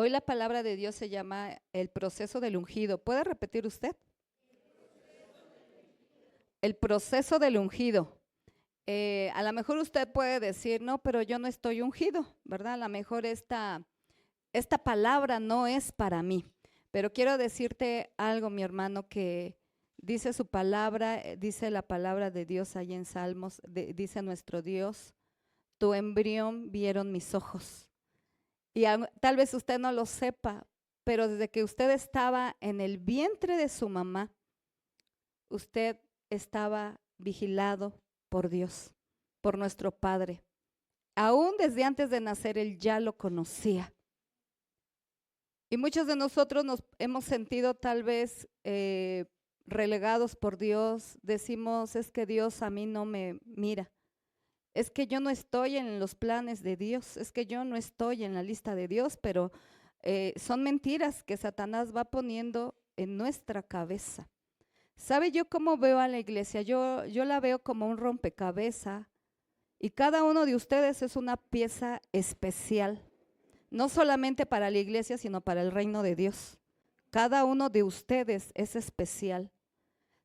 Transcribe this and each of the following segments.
Hoy la palabra de Dios se llama el proceso del ungido. ¿Puede repetir usted? El proceso del ungido. A lo mejor usted puede decir, no, pero yo no estoy ungido, ¿verdad? A lo mejor esta palabra no es para mí. Pero quiero decirte algo, mi hermano, que dice su palabra, dice la palabra de Dios ahí en Salmos, dice nuestro Dios, tu embrión vieron mis ojos. Y tal vez usted no lo sepa, pero desde que usted estaba en el vientre de su mamá, usted estaba vigilado por Dios, por nuestro Padre. Aún desde antes de nacer, Él ya lo conocía. Y muchos de nosotros nos hemos sentido tal vez relegados por Dios. Decimos, es que Dios a mí no me mira. Es que yo no estoy en los planes de Dios. Es que yo no estoy en la lista de Dios, pero son mentiras que Satanás va poniendo en nuestra cabeza. ¿Sabe yo cómo veo a la iglesia? Yo la veo como un rompecabezas y cada uno de ustedes es una pieza especial, no solamente para la iglesia, sino para el reino de Dios. Cada uno de ustedes es especial.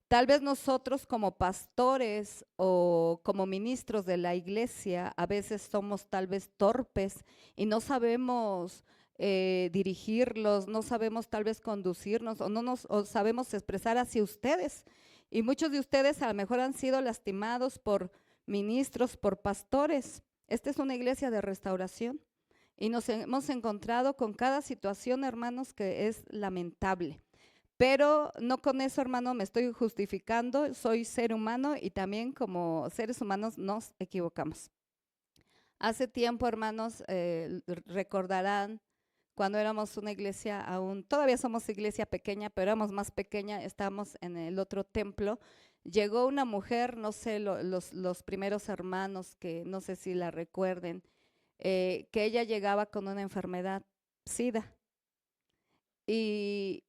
Tal vez nosotros como pastores o como ministros de la iglesia a veces somos tal vez torpes y no sabemos dirigirlos, no sabemos tal vez conducirnos o no nos o sabemos expresar hacia ustedes. Y muchos de ustedes a lo mejor han sido lastimados por ministros, por pastores. Esta es una iglesia de restauración y nos hemos encontrado con cada situación, hermanos, que es lamentable. Pero no con eso, hermano, me estoy justificando. Soy ser humano y también como seres humanos nos equivocamos. Hace tiempo, hermanos, recordarán cuando éramos una iglesia aún, todavía somos iglesia pequeña, pero éramos más pequeña, estábamos en el otro templo. Llegó una mujer, no sé, los primeros hermanos, que no sé si la recuerden, que ella llegaba con una enfermedad, SIDA. Y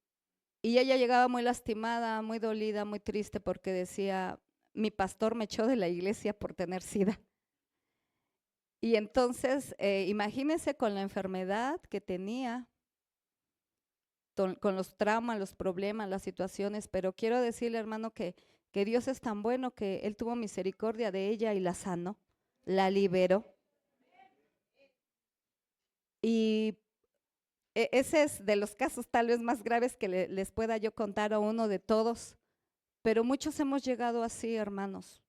ella llegaba muy lastimada, muy dolida, muy triste porque decía, mi pastor me echó de la iglesia por tener SIDA. Y entonces, imagínense con la enfermedad que tenía, con los traumas, los problemas, las situaciones, pero quiero decirle, hermano, que Dios es tan bueno que Él tuvo misericordia de ella y la sanó, la liberó. Y ese es de los casos tal vez más graves que les pueda yo contar a uno de todos. Pero muchos hemos llegado así, hermanos,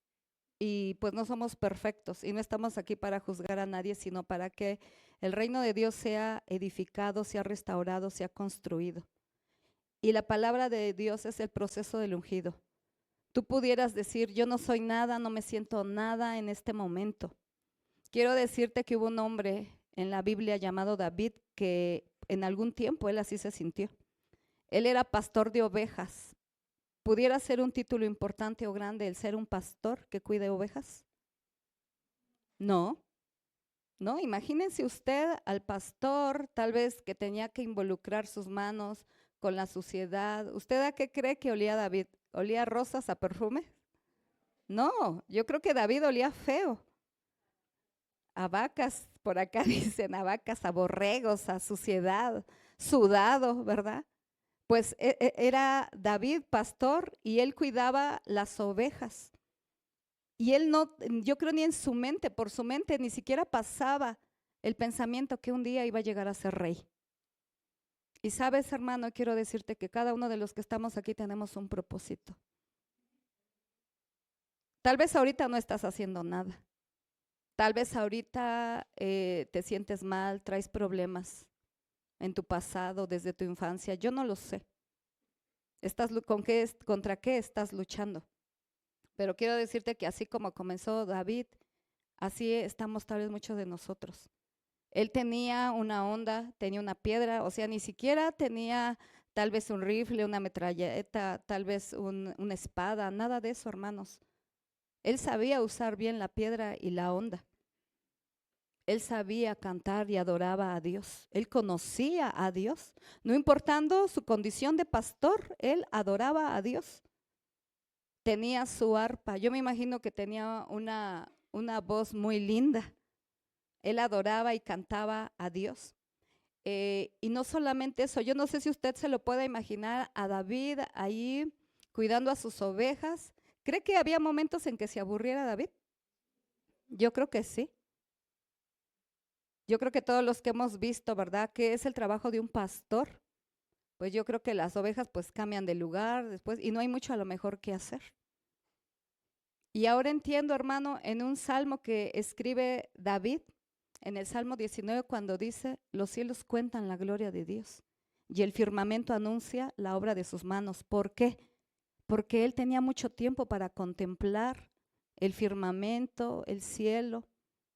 y pues no somos perfectos y no estamos aquí para juzgar a nadie, sino para que el reino de Dios sea edificado, sea restaurado, sea construido. Y la palabra de Dios es el proceso del ungido. Tú pudieras decir, yo no soy nada, no me siento nada en este momento. Quiero decirte que hubo un hombre en la Biblia llamado David que en algún tiempo él así se sintió. Él era pastor de ovejas. ¿Pudiera ser un título importante o grande el ser un pastor que cuide ovejas? No, no. Imagínense usted al pastor, tal vez que tenía que involucrar sus manos con la suciedad. ¿Usted a qué cree que olía David? ¿Olía a rosas, a perfume? No, yo creo que David olía feo. A vacas, por acá dicen, a vacas, a borregos, a suciedad, sudado, ¿verdad? Pues era David pastor y él cuidaba las ovejas. Y él no, yo creo ni en su mente, por su mente ni siquiera pasaba el pensamiento que un día iba a llegar a ser rey. Y sabes, hermano, quiero decirte que cada uno de los que estamos aquí tenemos un propósito. Tal vez ahorita no estás haciendo nada. Tal vez ahorita te sientes mal, traes problemas en tu pasado, desde tu infancia. Yo no lo sé. ¿Contra qué estás luchando? Pero quiero decirte que así como comenzó David, así estamos tal vez muchos de nosotros. Él tenía una onda, tenía una piedra, o sea, ni siquiera tenía tal vez un rifle, una metralleta, tal vez una espada, nada de eso, hermanos. Él sabía usar bien la piedra y la onda. Él sabía cantar y adoraba a Dios. Él conocía a Dios. No importando su condición de pastor, él adoraba a Dios. Tenía su arpa. Yo me imagino que tenía una voz muy linda. Él adoraba y cantaba a Dios. Y no solamente eso, yo no sé si usted se lo puede imaginar a David ahí cuidando a sus ovejas. ¿Cree que había momentos en que se aburriera David? Yo creo que sí. Yo creo que todos los que hemos visto, ¿verdad? ¿Qué es el trabajo de un pastor? Pues yo creo que las ovejas pues cambian de lugar después y no hay mucho a lo mejor que hacer. Y ahora entiendo, hermano, en un salmo que escribe David, en el Salmo 19, cuando dice, los cielos cuentan la gloria de Dios y el firmamento anuncia la obra de sus manos. ¿Por qué? Porque él tenía mucho tiempo para contemplar el firmamento, el cielo,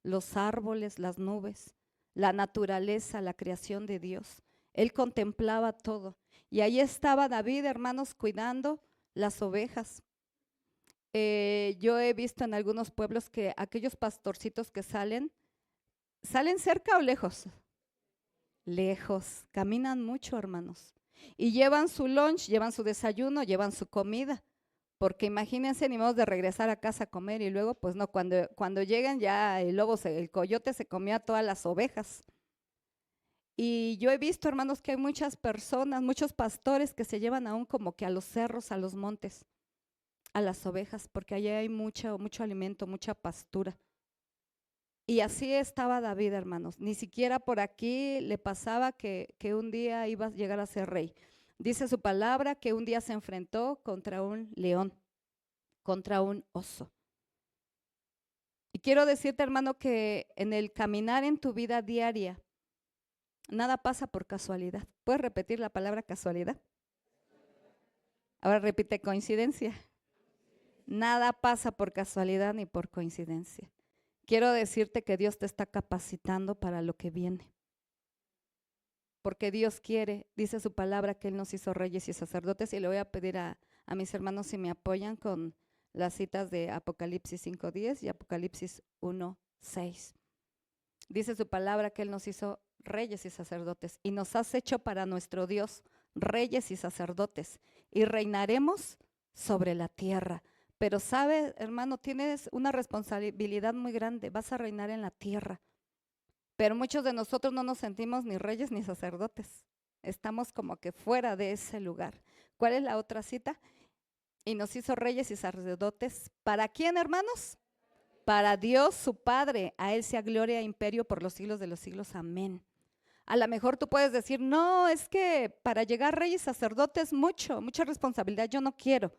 los árboles, las nubes, la naturaleza, la creación de Dios. Él contemplaba todo. Y ahí estaba David, hermanos, cuidando las ovejas. Yo he visto en algunos pueblos que aquellos pastorcitos que salen cerca o lejos. Lejos, caminan mucho, hermanos. Y llevan su lunch, llevan su desayuno, llevan su comida. Porque imagínense, ni modo de regresar a casa a comer y luego, pues no, cuando lleguen ya el coyote se comía a todas las ovejas. Y yo he visto, hermanos, que hay muchas personas, muchos pastores que se llevan aún como que a los cerros, a los montes, a las ovejas, porque allá hay mucho alimento, mucha pastura. Y así estaba David, hermanos. Ni siquiera por aquí le pasaba que un día iba a llegar a ser rey. Dice su palabra que un día se enfrentó contra un león, contra un oso. Y quiero decirte, hermano, que en el caminar en tu vida diaria, nada pasa por casualidad. ¿Puedes repetir la palabra casualidad? Ahora repite coincidencia. Nada pasa por casualidad ni por coincidencia. Quiero decirte que Dios te está capacitando para lo que viene. Porque Dios quiere, dice su palabra, que Él nos hizo reyes y sacerdotes. Y le voy a pedir a mis hermanos si me apoyan con las citas de Apocalipsis 5:10 y Apocalipsis 1:6. Dice su palabra que Él nos hizo reyes y sacerdotes y nos has hecho para nuestro Dios reyes y sacerdotes y reinaremos sobre la tierra. Pero sabe, hermano, tienes una responsabilidad muy grande, vas a reinar en la tierra. Pero muchos de nosotros no nos sentimos ni reyes ni sacerdotes. Estamos como que fuera de ese lugar. ¿Cuál es la otra cita? Y nos hizo reyes y sacerdotes. ¿Para quién, hermanos? Para Dios su Padre. A Él sea gloria e imperio por los siglos de los siglos. Amén. A lo mejor tú puedes decir, no, es que para llegar rey y sacerdote es mucha responsabilidad. Yo no quiero.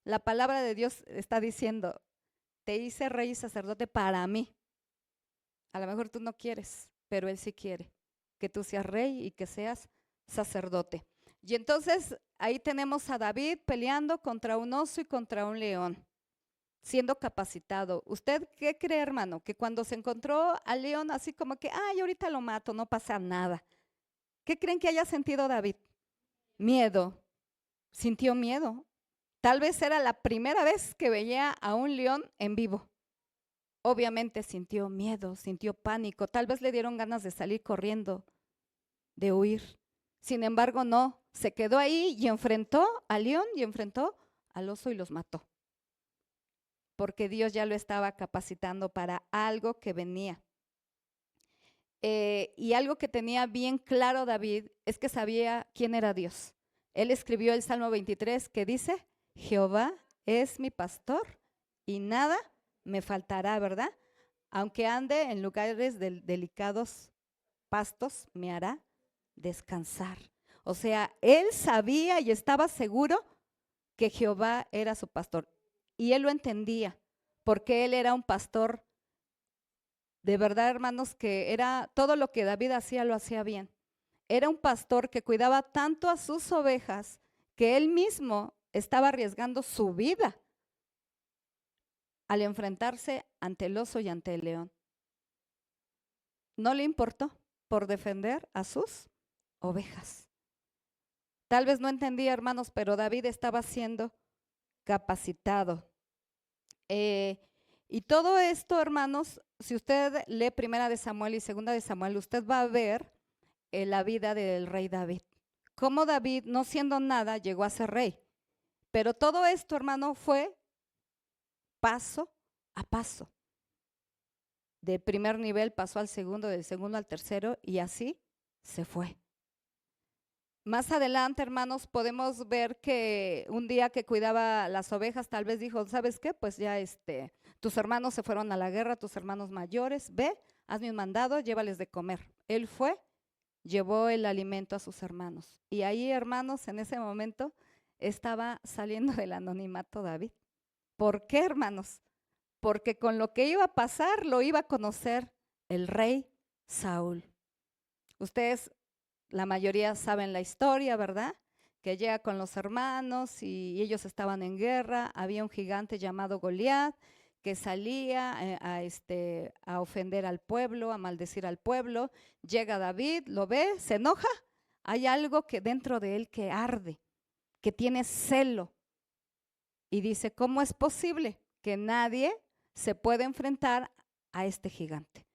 La palabra de Dios está diciendo, te hice rey y sacerdote para mí. A lo mejor tú no quieres, pero Él sí quiere que tú seas rey y que seas sacerdote. Y entonces ahí tenemos a David peleando contra un oso y contra un león, siendo capacitado. ¿Usted qué cree, hermano? Que cuando se encontró al león así como que, ay, ahorita lo mato, no pasa nada. ¿Qué creen que haya sentido David? Miedo. Sintió miedo. Tal vez era la primera vez que veía a un león en vivo. Obviamente sintió miedo, sintió pánico, tal vez le dieron ganas de salir corriendo, de huir. Sin embargo, no, se quedó ahí y enfrentó al león y enfrentó al oso y los mató. Porque Dios ya lo estaba capacitando para algo que venía. Y algo que tenía bien claro David es que sabía quién era Dios. Él escribió el Salmo 23 que dice, Jehová es mi pastor y nada me faltará, ¿verdad? Aunque ande en lugares delicados pastos, me hará descansar. O sea, él sabía y estaba seguro que Jehová era su pastor. Y él lo entendía, porque él era un pastor, de verdad, hermanos, que era todo lo que David hacía, lo hacía bien. Era un pastor que cuidaba tanto a sus ovejas que él mismo estaba arriesgando su vida al enfrentarse ante el oso y ante el león. No le importó por defender a sus ovejas. Tal vez no entendía, hermanos, pero David estaba siendo capacitado. Y todo esto, hermanos, si usted lee Primera de Samuel y Segunda de Samuel, usted va a ver la vida del rey David. Cómo David, no siendo nada, llegó a ser rey. Pero todo esto, hermano, fue paso a paso. De primer nivel pasó al segundo, del segundo al tercero y así se fue. Más adelante, hermanos, podemos ver que un día que cuidaba las ovejas, tal vez dijo, ¿sabes qué? Pues ya tus hermanos se fueron a la guerra, tus hermanos mayores, ve, hazme un mandado, llévales de comer. Él fue, llevó el alimento a sus hermanos. Y ahí, hermanos, en ese momento estaba saliendo del anonimato David. ¿Por qué, hermanos? Porque con lo que iba a pasar lo iba a conocer el rey Saúl. Ustedes, la mayoría saben la historia, ¿verdad? Que llega con los hermanos y ellos estaban en guerra. Había un gigante llamado Goliat que salía a ofender al pueblo, a maldecir al pueblo. Llega David, lo ve, se enoja. Hay algo que dentro de él que arde, que tiene celo. Y dice, ¿cómo es posible que nadie se pueda enfrentar a este gigante?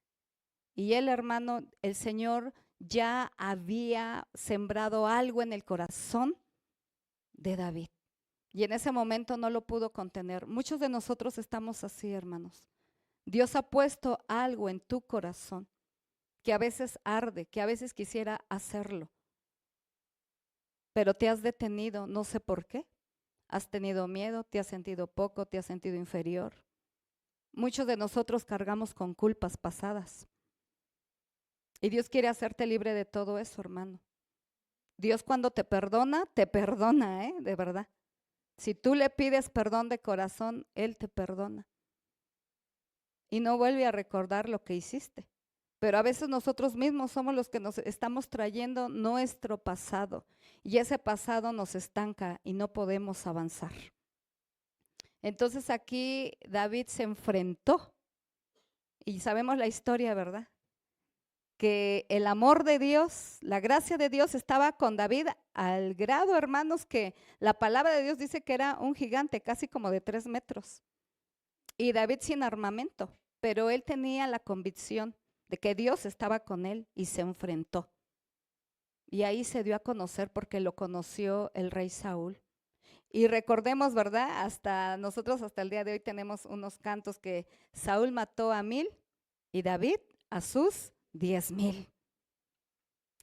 Y el hermano, el Señor ya había sembrado algo en el corazón de David. Y en ese momento no lo pudo contener. Muchos de nosotros estamos así, hermanos. Dios ha puesto algo en tu corazón que a veces arde, que a veces quisiera hacerlo, pero te has detenido, no sé por qué. Has tenido miedo, te has sentido poco, te has sentido inferior. Muchos de nosotros cargamos con culpas pasadas. Y Dios quiere hacerte libre de todo eso, hermano. Dios cuando te perdona, de verdad. Si tú le pides perdón de corazón, Él te perdona. Y no vuelve a recordar lo que hiciste. Pero a veces nosotros mismos somos los que nos estamos trayendo nuestro pasado. Y ese pasado nos estanca y no podemos avanzar. Entonces aquí David se enfrentó. Y sabemos la historia, ¿verdad? Que el amor de Dios, la gracia de Dios estaba con David al grado, hermanos, que la palabra de Dios dice que era un gigante, casi como de 3 metros. Y David sin armamento, pero él tenía la convicción de que Dios estaba con él y se enfrentó. Y ahí se dio a conocer porque lo conoció el rey Saúl. Y recordemos, ¿verdad? Hasta nosotros, hasta el día de hoy, tenemos unos cantos que Saúl mató a 1000 y David a sus 10,000.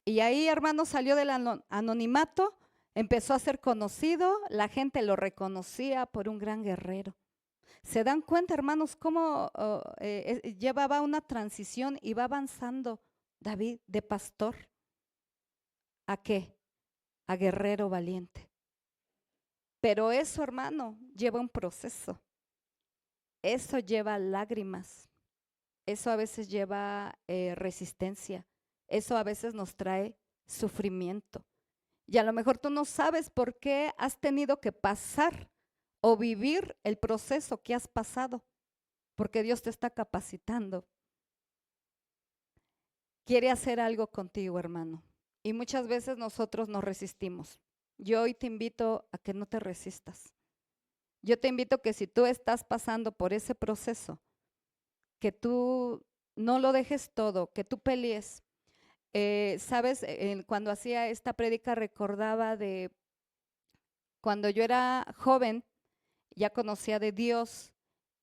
Y ahí, hermano, salió del anonimato, empezó a ser conocido, la gente lo reconocía por un gran guerrero. ¿Se dan cuenta, hermanos, cómo llevaba una transición y va avanzando David de pastor? ¿A qué? A guerrero valiente. Pero eso, hermano, lleva un proceso. Eso lleva lágrimas. Eso a veces lleva resistencia. Eso a veces nos trae sufrimiento. Y a lo mejor tú no sabes por qué has tenido que pasar o vivir el proceso que has pasado, porque Dios te está capacitando. Quiere hacer algo contigo, hermano. Y muchas veces nosotros nos resistimos. Yo hoy te invito a que no te resistas. Yo te invito que si tú estás pasando por ese proceso, que tú no lo dejes todo, que tú pelees. Sabes, cuando hacía esta prédica recordaba de cuando yo era joven, ya conocía de Dios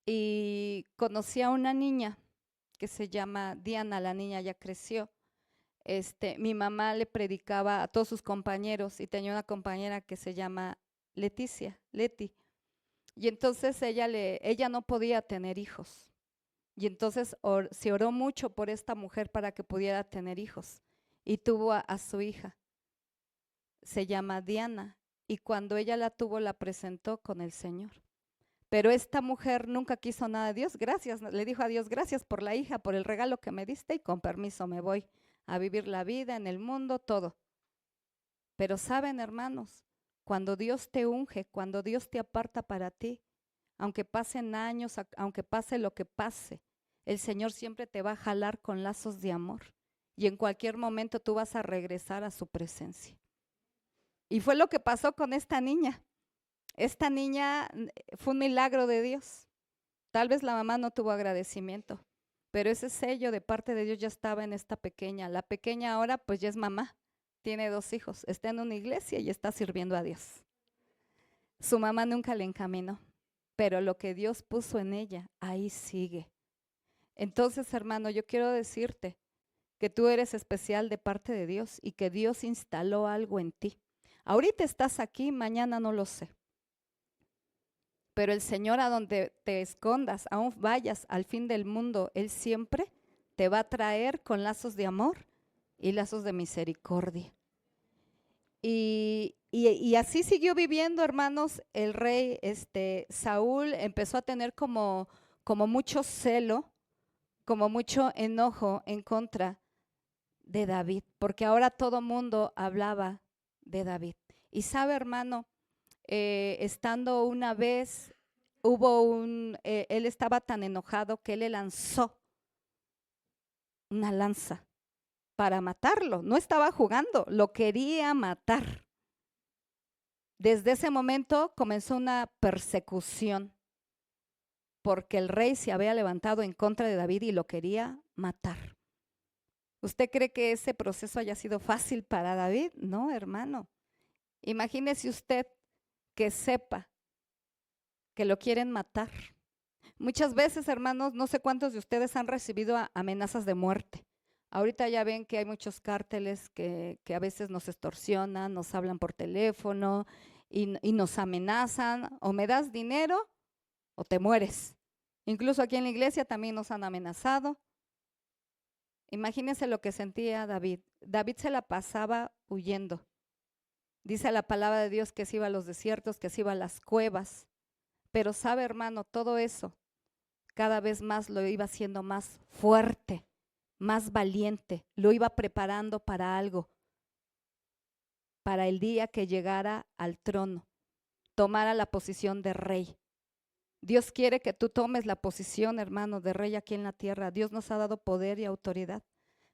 y conocí a una niña que se llama Diana, la niña ya creció. Mi mamá le predicaba a todos sus compañeros y tenía una compañera que se llama Leticia, Leti. Y entonces ella no podía tener hijos. Y entonces se oró mucho por esta mujer para que pudiera tener hijos. Y tuvo a su hija. Se llama Diana. Y cuando ella la tuvo, la presentó con el Señor. Pero esta mujer nunca quiso nada de Dios. Gracias, le dijo a Dios, gracias por la hija, por el regalo que me diste y con permiso me voy a vivir la vida en el mundo, todo. Pero saben, hermanos, cuando Dios te unge, cuando Dios te aparta para ti, aunque pasen años, aunque pase lo que pase, el Señor siempre te va a jalar con lazos de amor y en cualquier momento tú vas a regresar a su presencia. Y fue lo que pasó con esta niña. Esta niña fue un milagro de Dios. Tal vez la mamá no tuvo agradecimiento, pero ese sello de parte de Dios ya estaba en esta pequeña. La pequeña ahora pues ya es mamá, tiene 2 hijos, está en una iglesia y está sirviendo a Dios. Su mamá nunca le encaminó, pero lo que Dios puso en ella, ahí sigue. Entonces, hermano, yo quiero decirte que tú eres especial de parte de Dios y que Dios instaló algo en ti. Ahorita estás aquí, mañana no lo sé. Pero el Señor, a donde te escondas, aún vayas al fin del mundo, Él siempre te va a traer con lazos de amor y lazos de misericordia. Y así siguió viviendo, hermanos, el rey Saúl empezó a tener como mucho celo, como mucho enojo en contra de David, porque ahora todo mundo hablaba de David. Y sabe, hermano, estando una vez, él estaba tan enojado que él le lanzó una lanza para matarlo. No estaba jugando, lo quería matar. Desde ese momento comenzó una persecución, porque el rey se había levantado en contra de David y lo quería matar. ¿Usted cree que ese proceso haya sido fácil para David? No, hermano. Imagínese usted que sepa que lo quieren matar. Muchas veces, hermanos, no sé cuántos de ustedes han recibido amenazas de muerte. Ahorita ya ven que hay muchos cárteles que a veces nos extorsionan, nos hablan por teléfono y nos amenazan, o me das dinero o te mueres. Incluso aquí en la iglesia también nos han amenazado. Imagínense lo que sentía David. David se la pasaba huyendo. Dice la palabra de Dios que se iba a los desiertos, que se iba a las cuevas. Pero sabe, hermano, todo eso cada vez más lo iba haciendo más fuerte, más valiente, lo iba preparando para algo, para el día que llegara al trono, tomara la posición de rey. Dios quiere que tú tomes la posición, hermano, de rey aquí en la tierra. Dios nos ha dado poder y autoridad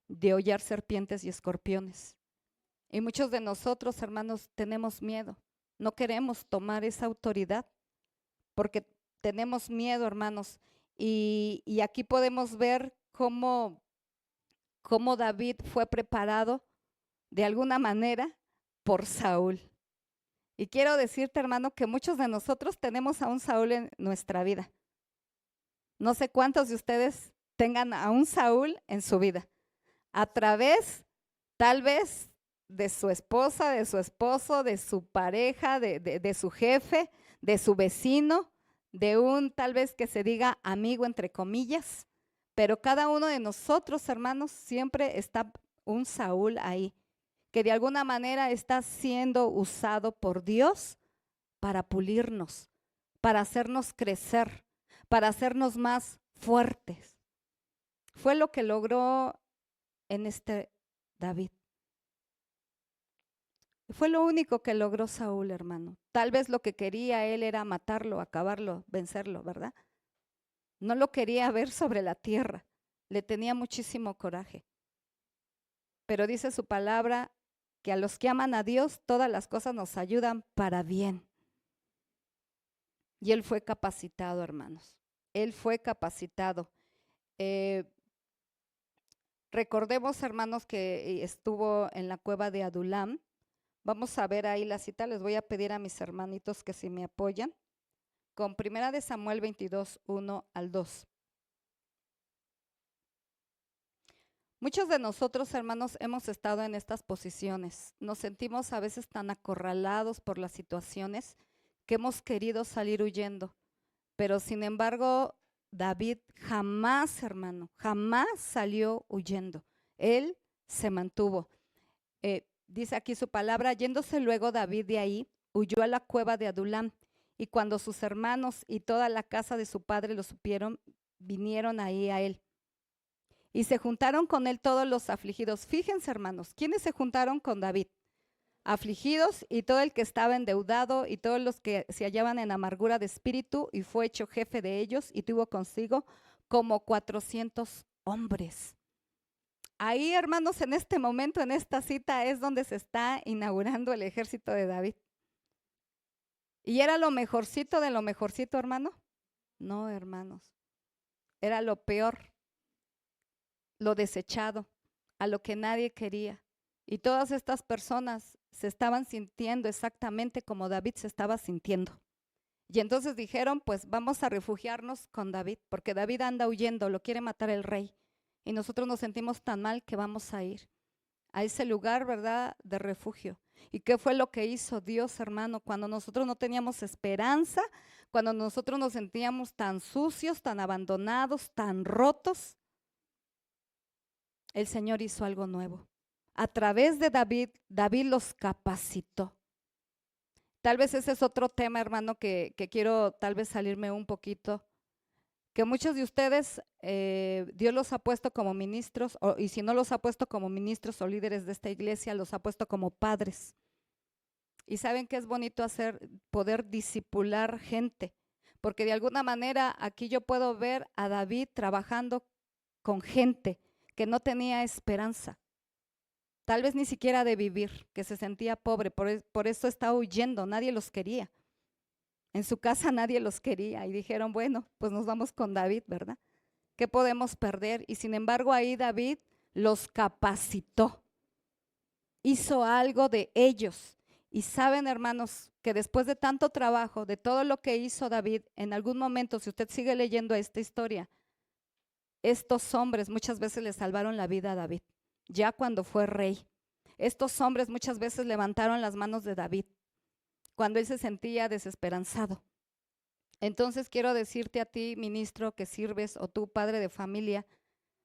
de hollar serpientes y escorpiones. Y muchos de nosotros, hermanos, tenemos miedo. No queremos tomar esa autoridad porque tenemos miedo, hermanos. Y aquí podemos ver cómo David fue preparado de alguna manera por Saúl. Y quiero decirte, hermano, que muchos de nosotros tenemos a un Saúl en nuestra vida. No sé cuántos de ustedes tengan a un Saúl en su vida. A través, tal vez, de su esposa, de su esposo, de su pareja, de su jefe, de su vecino, de un tal vez que se diga amigo entre comillas, pero cada uno de nosotros, hermanos, siempre está un Saúl ahí, que de alguna manera está siendo usado por Dios para pulirnos, para hacernos crecer, para hacernos más fuertes. Fue lo que logró en David. Fue lo único que logró Saúl, hermano. Tal vez lo que quería él era matarlo, acabarlo, vencerlo, ¿verdad? No lo quería ver sobre la tierra. Le tenía muchísimo coraje. Pero dice su palabra que a los que aman a Dios, todas las cosas nos ayudan para bien. Y él fue capacitado, hermanos. Él fue capacitado. Recordemos, hermanos, que estuvo en la cueva de Adulam. Vamos a ver ahí la cita. Les voy a pedir a mis hermanitos que si me apoyan con 1 de Samuel 22, 1 al 2. Muchos de nosotros, hermanos, hemos estado en estas posiciones. Nos sentimos a veces tan acorralados por las situaciones que hemos querido salir huyendo. Pero sin embargo, David jamás, hermano, jamás salió huyendo. Él se mantuvo. Dice aquí su palabra, yéndose luego David de ahí, huyó a la cueva de Adulam. Y cuando sus hermanos y toda la casa de su padre lo supieron, vinieron ahí a él. Y se juntaron con él todos los afligidos. Fíjense, hermanos, ¿quiénes se juntaron con David? Afligidos y todo el que estaba endeudado y todos los que se hallaban en amargura de espíritu, y fue hecho jefe de ellos y tuvo consigo como 400 hombres. Ahí, hermanos, en este momento, en esta cita, es donde se está inaugurando el ejército de David. ¿Y era lo mejorcito de lo mejorcito, hermano? No, hermanos. Era lo peor, lo desechado, a lo que nadie quería. Y todas estas personas se estaban sintiendo exactamente como David se estaba sintiendo. Y entonces dijeron, pues vamos a refugiarnos con David, porque David anda huyendo, lo quiere matar el rey. y nosotros nos sentimos tan mal que vamos a ir a ese lugar, ¿verdad?, de refugio. ¿Y qué fue lo que hizo Dios, hermano? Cuando nosotros no teníamos esperanza, cuando nosotros nos sentíamos tan sucios, tan abandonados, tan rotos, el Señor hizo algo nuevo. A través de David, David los capacitó. Tal vez ese es otro tema, hermano, que quiero tal vez salirme un poquito. Que muchos de ustedes, Dios los ha puesto como ministros, y si no los ha puesto como ministros o líderes de esta iglesia, los ha puesto como padres. Y saben que es bonito poder discipular gente, porque de alguna manera aquí yo puedo ver a David trabajando con gente que no tenía esperanza, tal vez ni siquiera de vivir, que se sentía pobre, por eso estaba huyendo, nadie los quería. En su casa nadie los quería y dijeron, bueno, pues nos vamos con David, ¿verdad? ¿Qué podemos perder? Y sin embargo ahí David los capacitó, hizo algo de ellos. Y saben, hermanos, que después de tanto trabajo, de todo lo que hizo David, en algún momento, si usted sigue leyendo esta historia, estos hombres muchas veces le salvaron la vida a David, ya cuando fue rey. Estos hombres muchas veces levantaron las manos de David cuando él se sentía desesperanzado. Entonces quiero decirte a ti, ministro, que sirves, o tú, padre de familia,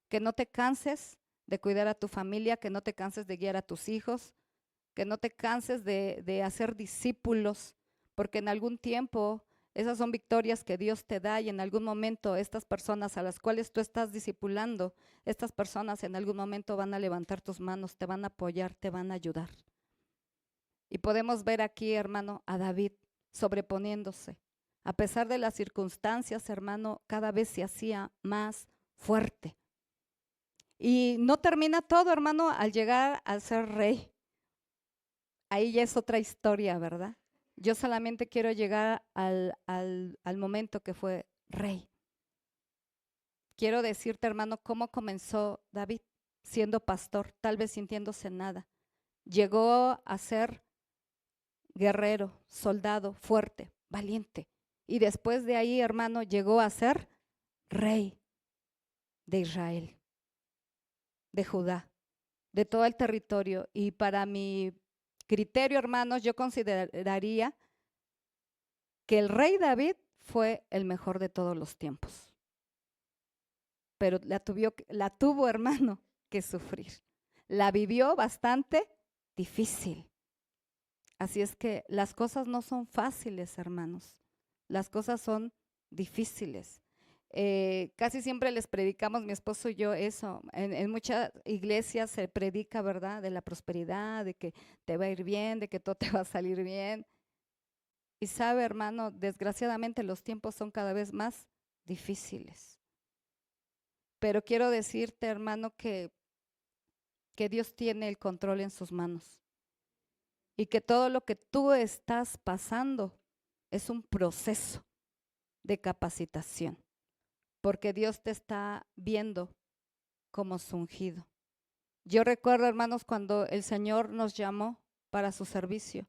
que no te canses de cuidar a tu familia, que no te canses de guiar a tus hijos, que no te canses de hacer discípulos, porque en algún tiempo esas son victorias que Dios te da y en algún momento estas personas a las cuales tú estás discipulando, estas personas en algún momento van a levantar tus manos, te van a apoyar, te van a ayudar. Y podemos ver aquí, hermano, a David sobreponiéndose. A pesar de las circunstancias, hermano, cada vez se hacía más fuerte. Y no termina todo, hermano, al llegar a ser rey. Ahí ya es otra historia, ¿verdad? Yo solamente quiero llegar al momento que fue rey. Quiero decirte, hermano, cómo comenzó David siendo pastor, tal vez sintiéndose nada. Llegó a ser guerrero, soldado, fuerte, valiente. Y después de ahí, hermano, llegó a ser rey de Israel, de Judá, de todo el territorio. Y para mi criterio, hermanos, yo consideraría que el rey David fue el mejor de todos los tiempos. Pero la tuvo, hermano, que sufrir. La vivió bastante difícil. Así es que las cosas no son fáciles, hermanos. Las cosas son difíciles. Casi siempre les predicamos, mi esposo y yo, eso. En muchas iglesias se predica, ¿verdad?, de la prosperidad, de que te va a ir bien, de que todo te va a salir bien. Y sabe, hermano, desgraciadamente los tiempos son cada vez más difíciles. Pero quiero decirte, hermano, que Dios tiene el control en sus manos. Y que todo lo que tú estás pasando es un proceso de capacitación. Porque Dios te está viendo como su ungido. Yo recuerdo, hermanos, cuando el Señor nos llamó para su servicio.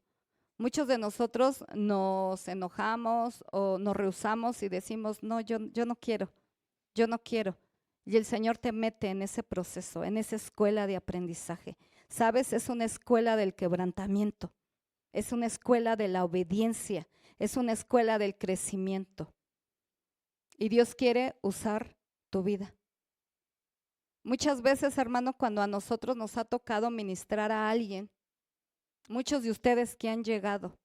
Muchos de nosotros nos enojamos o nos rehusamos y decimos, no, yo no quiero, yo no quiero. Y el Señor te mete en ese proceso, en esa escuela de aprendizaje. ¿Sabes? Es una escuela del quebrantamiento, es una escuela de la obediencia, es una escuela del crecimiento. Y Dios quiere usar tu vida. Muchas veces, hermano, cuando a nosotros nos ha tocado ministrar a alguien, muchos de ustedes que han llegado,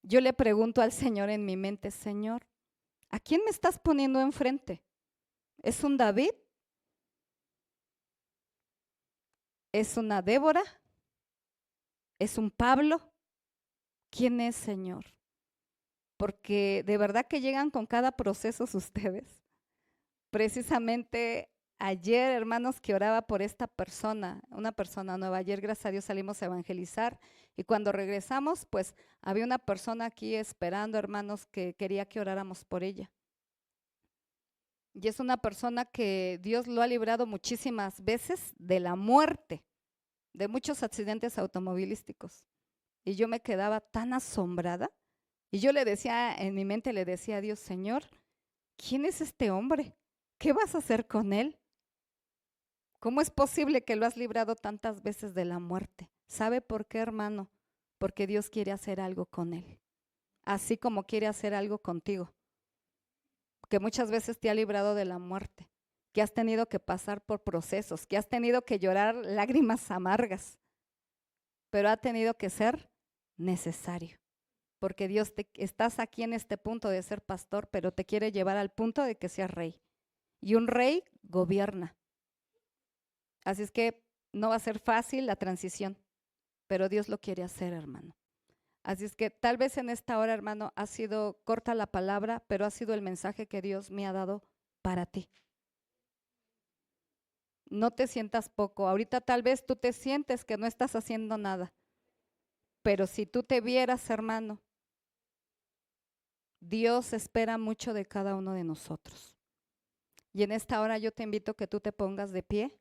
yo le pregunto al Señor en mi mente, Señor, ¿a quién me estás poniendo enfrente? ¿Es un David? ¿Es una Débora? ¿Es un Pablo? ¿Quién es, Señor? Porque de verdad que llegan con cada proceso ustedes. Precisamente ayer, hermanos, que oraba por esta persona, una persona nueva. Ayer, gracias a Dios, salimos a evangelizar y cuando regresamos, pues había una persona aquí esperando, hermanos, que quería que oráramos por ella. Y es una persona que Dios lo ha librado muchísimas veces de la muerte, de muchos accidentes automovilísticos. Y yo me quedaba tan asombrada. Y yo le decía, en mi mente le decía a Dios, Señor, ¿quién es este hombre? ¿Qué vas a hacer con él? ¿Cómo es posible que lo has librado tantas veces de la muerte? ¿Sabe por qué, hermano? Porque Dios quiere hacer algo con él, así como quiere hacer algo contigo, que muchas veces te ha librado de la muerte, que has tenido que pasar por procesos, que has tenido que llorar lágrimas amargas, pero ha tenido que ser necesario, porque Dios estás aquí en este punto de ser pastor, pero te quiere llevar al punto de que seas rey. Y un rey gobierna. Así es que no va a ser fácil la transición, pero Dios lo quiere hacer, hermano. Así es que tal vez en esta hora, hermano, ha sido corta la palabra, pero ha sido el mensaje que Dios me ha dado para ti. No te sientas poco. Ahorita tal vez tú te sientes que no estás haciendo nada, pero si tú te vieras, hermano, Dios espera mucho de cada uno de nosotros. Y en esta hora yo te invito a que tú te pongas de pie.